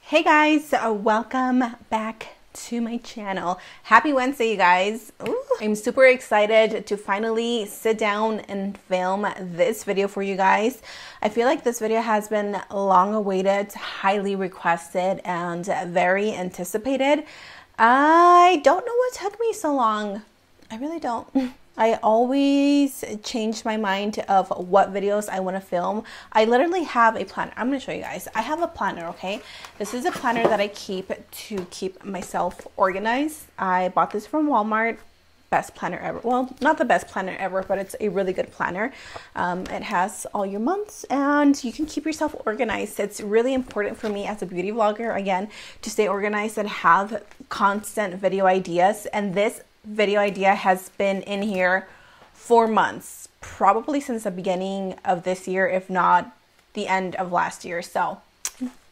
Hey guys, welcome back to my channel. Happy Wednesday, you guys. Ooh, I'm super excited to finally sit down and film this video for you guys. I feel like this video has been long awaited, highly requested, and very anticipated. I don't know what took me so long. I really don't. I always change my mind of what videos I want to film. I literally have a planner. I'm going to show you guys. I have a planner, okay? This is a planner that I keep to keep myself organized. I bought this from Walmart. Best planner ever. Well, not the best planner ever, but it's a really good planner. It has all your months and you can keep yourself organized. It's really important for me as a beauty vlogger, again, to stay organized and have constant video ideas. And this video idea has been in here for months, probably since the beginning of this year, if not the end of last year. So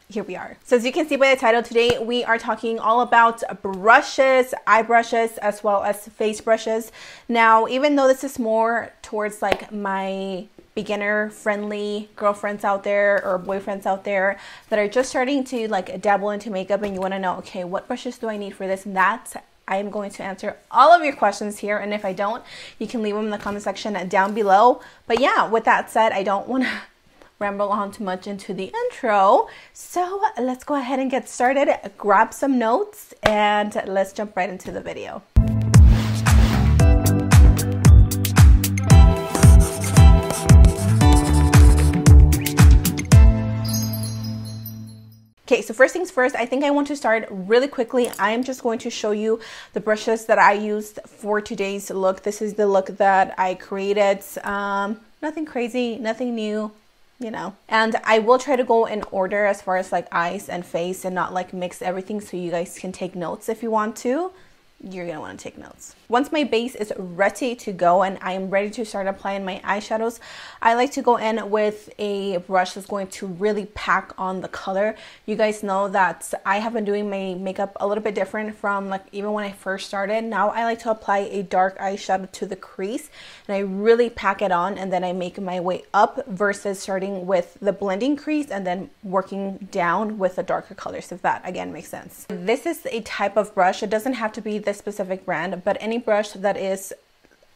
here we are. So as you can see by the title, today we are talking all about brushes, eye brushes, as well as face brushes. Now, even though this is more towards like my beginner friendly girlfriends out there or boyfriends out there that are just starting to like dabble into makeup and you want to know, okay, what brushes do I need for this and that? I am going to answer all of your questions here, and if I don't, you can leave them in the comment section down below. But yeah, with that said, I don't want to ramble on too much into the intro, so let's go ahead and get started. Grab some notes and let's jump right into the video. Okay, so first things first, I think I want to start really quickly. I am just going to show you the brushes that I used for today's look. This is the look that I created. Nothing crazy, nothing new, you know. And I will try to go in order as far as like eyes and face and not like mix everything so you guys can take notes if you want to. You're gonna want to take notes. Once my base is ready to go and I am ready to start applying my eyeshadows, I like to go in with a brush that's going to really pack on the color. You guys know that I have been doing my makeup a little bit different from like even when I first started. Now I like to apply a dark eyeshadow to the crease and I really pack it on and then I make my way up versus starting with the blending crease and then working down with the darker colors, if that again makes sense. This is a type of brush. It doesn't have to be this specific brand, but any brush that is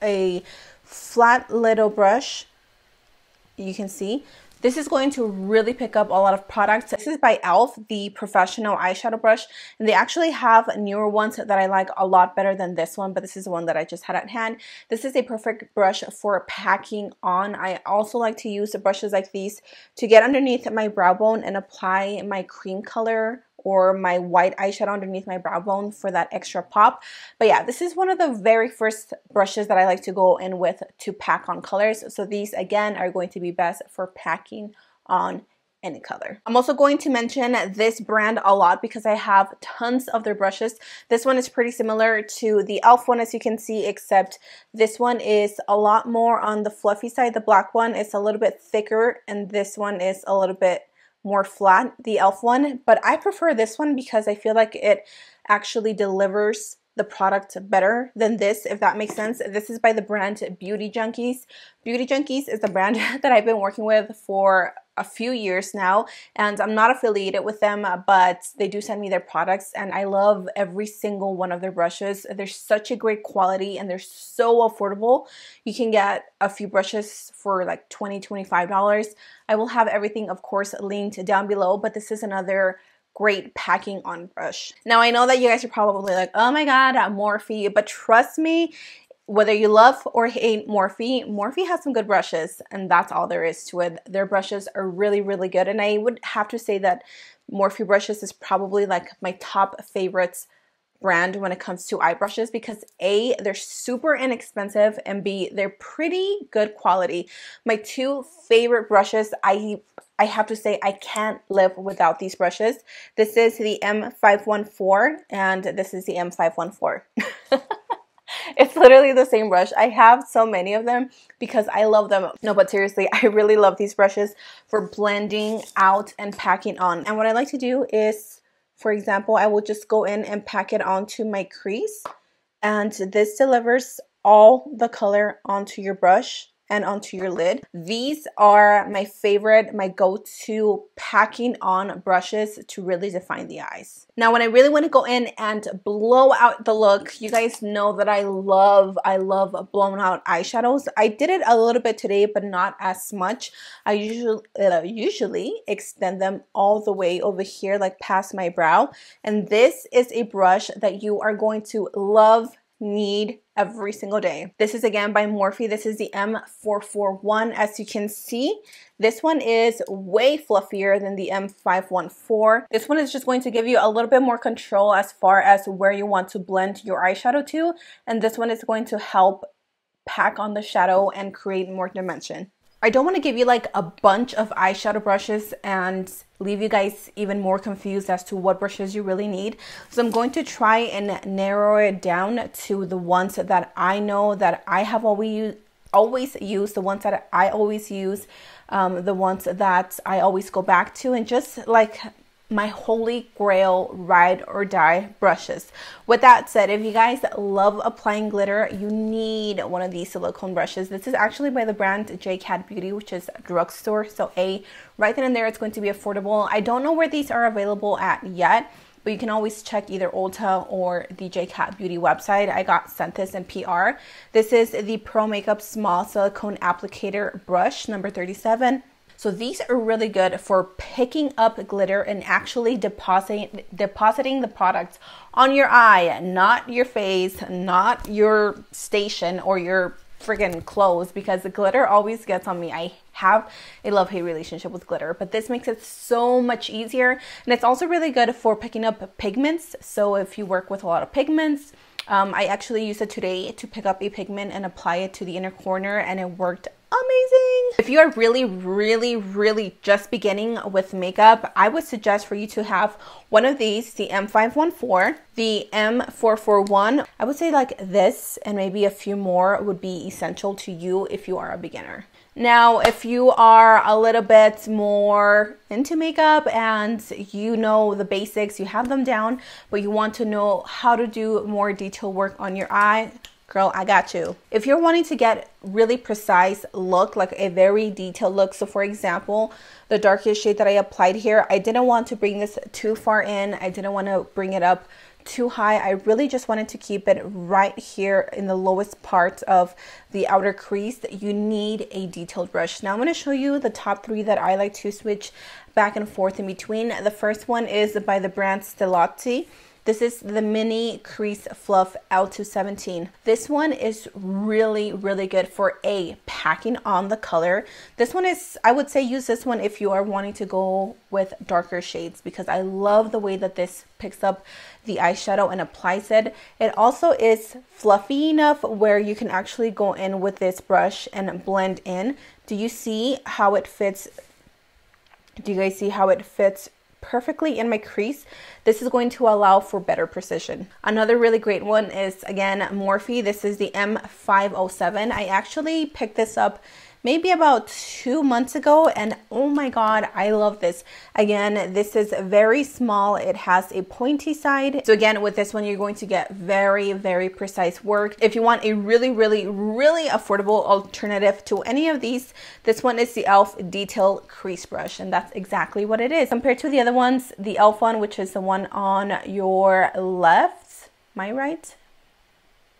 a flat little brush, you can see this is going to really pick up a lot of products. This is by e.l.f., the professional eyeshadow brush, and they actually have newer ones that I like a lot better than this one, but this is the one that I just had at hand. This is a perfect brush for packing on. I also like to use the brushes like these to get underneath my brow bone and apply my cream color or my white eyeshadow underneath my brow bone for that extra pop. But yeah, this is one of the very first brushes that I like to go in with to pack on colors. So these again are going to be best for packing on any color. I'm also going to mention this brand a lot because I have tons of their brushes. This one is pretty similar to the e.l.f. one, as you can see, except this one is a lot more on the fluffy side. The black one is a little bit thicker and this one is a little bit more flat, the e.l.f. one, but I prefer this one because I feel like it actually delivers the product better than this, if that makes sense. This is by the brand Beauty Junkees. Beauty Junkees is the brand that I've been working with for a few years now, and I'm not affiliated with them, but they do send me their products and I love every single one of their brushes. They're such a great quality and they're so affordable. You can get a few brushes for like $20, $25. I will have everything, of course, linked down below, but this is another great packing on brush. Now I know that you guys are probably like, oh my god, Morphe, but trust me, whether you love or hate Morphe has some good brushes, and that's all there is to it. Their brushes are really, really good, and I would have to say that Morphe brushes is probably like my top favorites brand when it comes to eye brushes because A, they're super inexpensive, and B, they're pretty good quality. My two favorite brushes, I have to say I can't live without these brushes. This is the M514 and this is the M514. It's literally the same brush. I have so many of them because I love them. No, but seriously, I really love these brushes for blending out and packing on. And what I like to do is, for example, I will just go in and pack it onto my crease. And this delivers all the color onto your brush and onto your lid. These are my favorite, my go-to packing on brushes to really define the eyes. Now, when I really want to go in and blow out the look, you guys know that I love blowing out eyeshadows. I did it a little bit today, but not as much. I usually extend them all the way over here, like past my brow. And this is a brush that you are going to love, need every single day. This is again by Morphe. This is the M441. As you can see, this one is way fluffier than the M514. This one is just going to give you a little bit more control as far as where you want to blend your eyeshadow to, and this one is going to help pack on the shadow and create more dimension. I don't want to give you like a bunch of eyeshadow brushes and leave you guys even more confused as to what brushes you really need. So I'm going to try and narrow it down to the ones that I know that I have always used, the ones that I always use, the ones that I always go back to, and just like my holy grail ride or die brushes. With that said, if you guys love applying glitter, you need one of these silicone brushes. This is actually by the brand J-Cat Beauty, which is a drugstore. So right then and there, it's going to be affordable. I don't know where these are available at yet, but you can always check either Ulta or the J-Cat Beauty website. I got sent this in PR. This is the Pro Makeup Small Silicone Applicator Brush, number 37. So these are really good for picking up glitter and actually depositing the products on your eye, not your face, not your station or your friggin' clothes, because the glitter always gets on me. I have a love-hate relationship with glitter, but this makes it so much easier. And it's also really good for picking up pigments. So if you work with a lot of pigments, I actually used it today to pick up a pigment and apply it to the inner corner, and it worked amazing. If you are really just beginning with makeup, I would suggest for you to have one of these, the M514, the M441. I would say like this and maybe a few more would be essential to you if you are a beginner. Now, if you are a little bit more into makeup and you know the basics, you have them down, but you want to know how to do more detail work on your eye, girl, I got you. If you're wanting to get really precise look, like a very detailed look, so for example, the darkest shade that I applied here, I didn't want to bring this too far in. I didn't want to bring it up too high. I really just wanted to keep it right here in the lowest part of the outer crease. You need a detailed brush. Now I'm going to show you the top three that I like to switch back and forth in between. The first one is by the brand Stellati. This is the Mini Crease Fluff L217. This one is really good for packing on the color. This one is, I would say use this one if you are wanting to go with darker shades, because I love the way that this picks up the eyeshadow and applies it. It also is fluffy enough where you can actually go in with this brush and blend in. Do you see how it fits? Do you guys see how it fits perfectly in my crease? This is going to allow for better precision. Another really great one is, again, Morphe. This is the M507. I actually picked this up maybe about 2 months ago, and oh my god, I love this. Again, this is very small. It has a pointy side. So again, with this one, you're going to get very precise work. If you want a really affordable alternative to any of these, this one is the e.l.f. Detail Crease Brush, and that's exactly what it is. Compared to the other ones, the e.l.f. one, which is the one on your left, my right,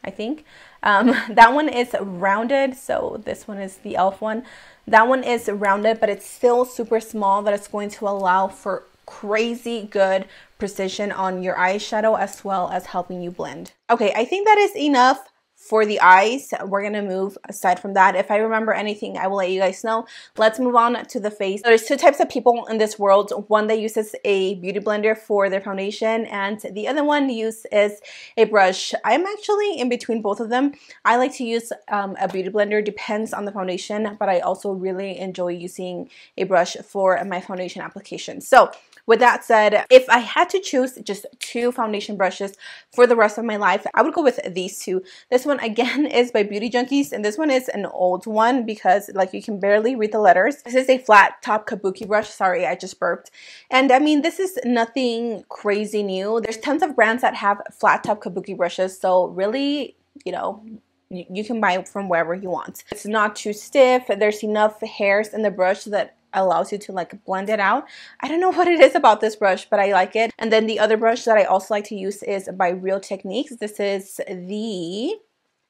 I think, that one is rounded. So this one is the e.l.f. one. That one is rounded, but it's still super small, that it's going to allow for crazy good precision on your eyeshadow as well as helping you blend. Okay, I think that is enough for the eyes. We're gonna move aside from that. If I remember anything, I will let you guys know. Let's move on to the face. There's two types of people in this world. One that uses a beauty blender for their foundation, and the other one uses a brush. I'm actually in between both of them. I like to use a beauty blender, depends on the foundation, but I also really enjoy using a brush for my foundation application. So with that said, if I had to choose just two foundation brushes for the rest of my life, I would go with these two. This one again is by Beauty Junkees, and this one is an old one because like you can barely read the letters. This is a flat top Kabuki brush. Sorry, I just burped. And I mean, this is nothing crazy new. There's tons of brands that have flat top Kabuki brushes, so really, you know, you can buy it from wherever you want. It's not too stiff. There's enough hairs in the brush that allows you to like blend it out. I don't know what it is about this brush, but I like it. And then the other brush that I also like to use is by Real Techniques. This is the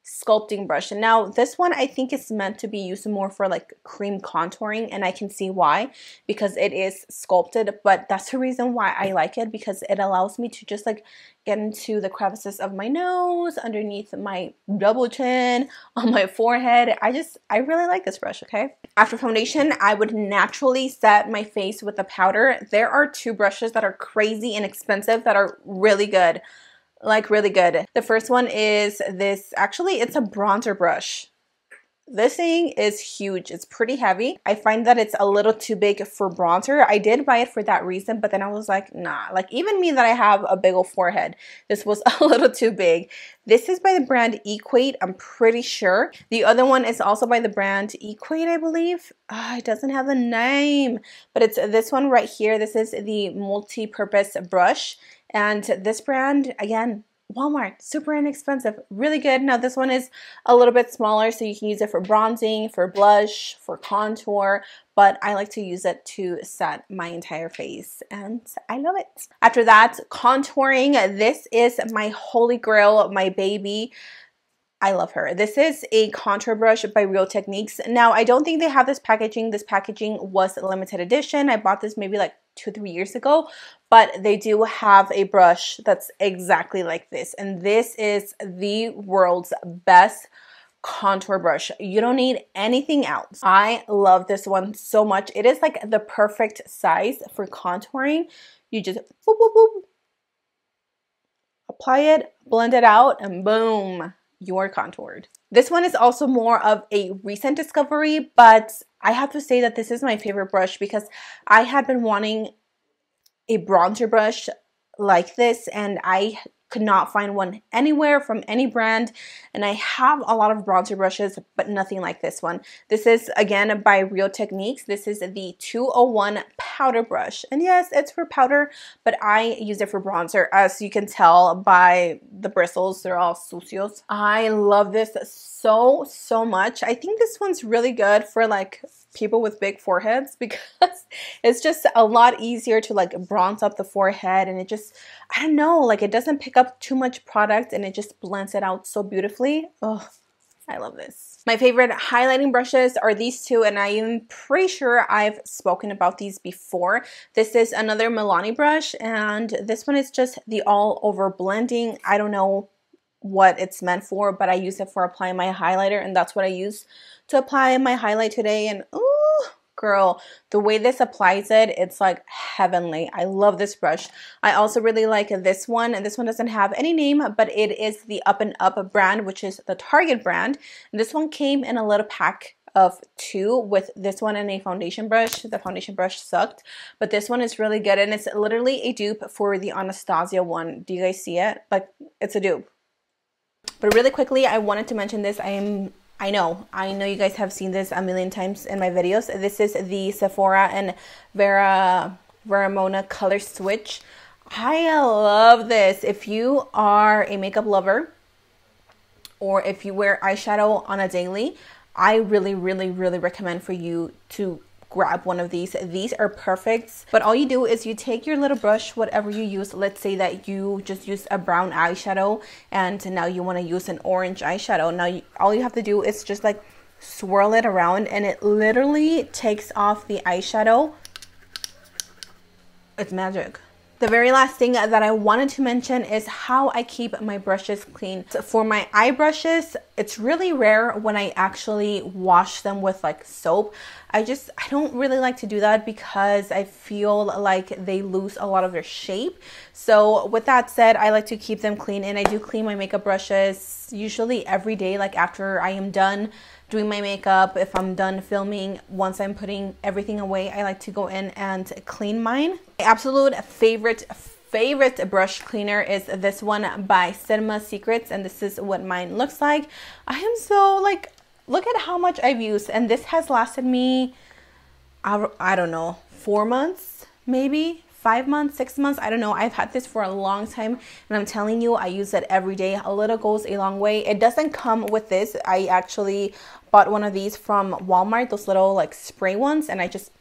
sculpting brush. And now this one I think is meant to be used more for like cream contouring, and I can see why, because it is sculpted. But that's the reason why I like it, because it allows me to just like get into the crevices of my nose, underneath my double chin, on my forehead. I really like this brush. Okay, after foundation, I would naturally set my face with a powder. There are two brushes that are crazy and expensive that are really good. Like really good. The first one is this, actually it's a bronzer brush. This thing is huge. It's pretty heavy. I find that it's a little too big for bronzer. I did buy it for that reason, but then I was like, nah, like even me that I have a big old forehead, this was a little too big. This is by the brand Equate, I'm pretty sure. The other one is also by the brand Equate, I believe. It doesn't have a name, but it's this one right here. This is the multi-purpose brush. And this brand, again, Walmart, super inexpensive, really good. Now this one is a little bit smaller, so you can use it for bronzing, for blush, for contour, but I like to use it to set my entire face, and I love it. After that, contouring. This is my holy grail, my baby. I love her. This is a contour brush by Real Techniques. Now, I don't think they have this packaging. This packaging was limited edition. I bought this maybe like 2-3 years ago, but they do have a brush that's exactly like this. And this is the world's best contour brush. You don't need anything else. I love this one so much. It is like the perfect size for contouring. You just boop, boop, boop, apply it, blend it out, and boom, you're contoured. This one is also more of a recent discovery, but I have to say that this is my favorite brush because I had been wanting a bronzer brush like this, and I could not find one anywhere from any brand. And I have a lot of bronzer brushes, but nothing like this one. This is again by Real Techniques. This is the 201 powder brush. And yes, it's for powder, but I use it for bronzer. As you can tell by the bristles, they're all sucios. I love this so much. I think this one's really good for like people with big foreheads because it's just a lot easier to like bronze up the forehead, and it just, I don't know, like it doesn't pick up too much product and it just blends it out so beautifully. Oh, I love this. My favorite highlighting brushes are these two, and I am pretty sure I've spoken about these before. This is another Milani brush, and this one is just the all over blending. I don't know what it's meant for, but I use it for applying my highlighter, and that's what I use to apply my highlight today. And ooh, girl, the way this applies it, it's like heavenly. I love this brush. I also really like this one, and this one doesn't have any name, but it is the Up and Up brand, which is the Target brand. And this one came in a little pack of 2 with this one and a foundation brush. The foundation brush sucked, but this one is really good, and it's literally a dupe for the Anastasia one. Do you guys see it? Like, it's a dupe. But really quickly, I wanted to mention this. I know you guys have seen this a million times in my videos. This is the Sephora and Vera color switch. I love this. If you are a makeup lover, or if you wear eyeshadow on a daily, I really recommend for you to grab one of these. These are perfect. But all you do is you take your little brush, whatever you use. Let's say that you just use a brown eyeshadow and now you want to use an orange eyeshadow. Now all you have to do is just like swirl it around, and it literally takes off the eyeshadow. It's magic. The very last thing that I wanted to mention is how I keep my brushes clean. So for my eye brushes, it's really rare when I actually wash them with like soap. I don't really like to do that because I feel like they lose a lot of their shape. So with that said, I like to keep them clean, and I do clean my makeup brushes usually every day, like after I am done doing my makeup. If I'm done filming, once I'm putting everything away, I like to go in and clean mine. My absolute favorite brush cleaner is this one by Cinema Secrets, and this is what mine looks like. I am so like, look at how much I've used, and this has lasted me, I don't know, 4 months, maybe 5 months, 6 months, I don't know. I've had this for a long time, and I'm telling you, I use it every day. A little goes a long way. It doesn't come with this. I actually bought one of these from Walmart, those little like spray ones, and I just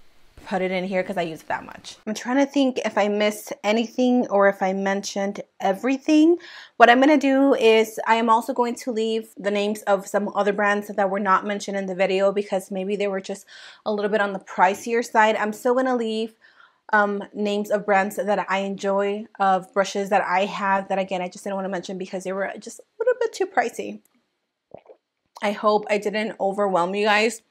put it in here because I use it that much. I'm trying to think if I missed anything or if I mentioned everything. What I'm going to do is I am also going to leave the names of some other brands that were not mentioned in the video because maybe they were just a little bit on the pricier side. I'm still going to leave names of brands that I enjoy, of brushes that I have that, again, I just didn't want to mention because they were just a little bit too pricey. I hope I didn't overwhelm you guys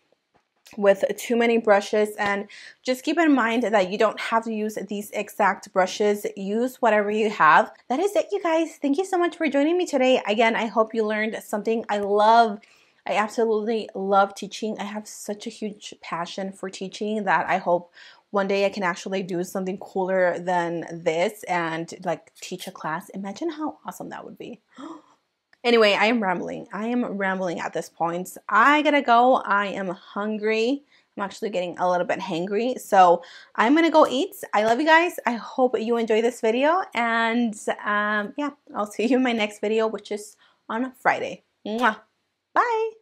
with too many brushes, and just keep in mind that you don't have to use these exact brushes. Use whatever you have. That is it, you guys. Thank you so much for joining me today. Again, I hope you learned something. I absolutely love teaching. I have such a huge passion for teaching that I hope one day I can actually do something cooler than this and like teach a class. Imagine how awesome that would be. Anyway, I am rambling. I am rambling at this point. I gotta go. I am hungry. I'm actually getting a little bit hangry. So I'm gonna go eat. I love you guys. I hope you enjoy this video. And yeah, I'll see you in my next video, which is on Friday. Mwah. Bye.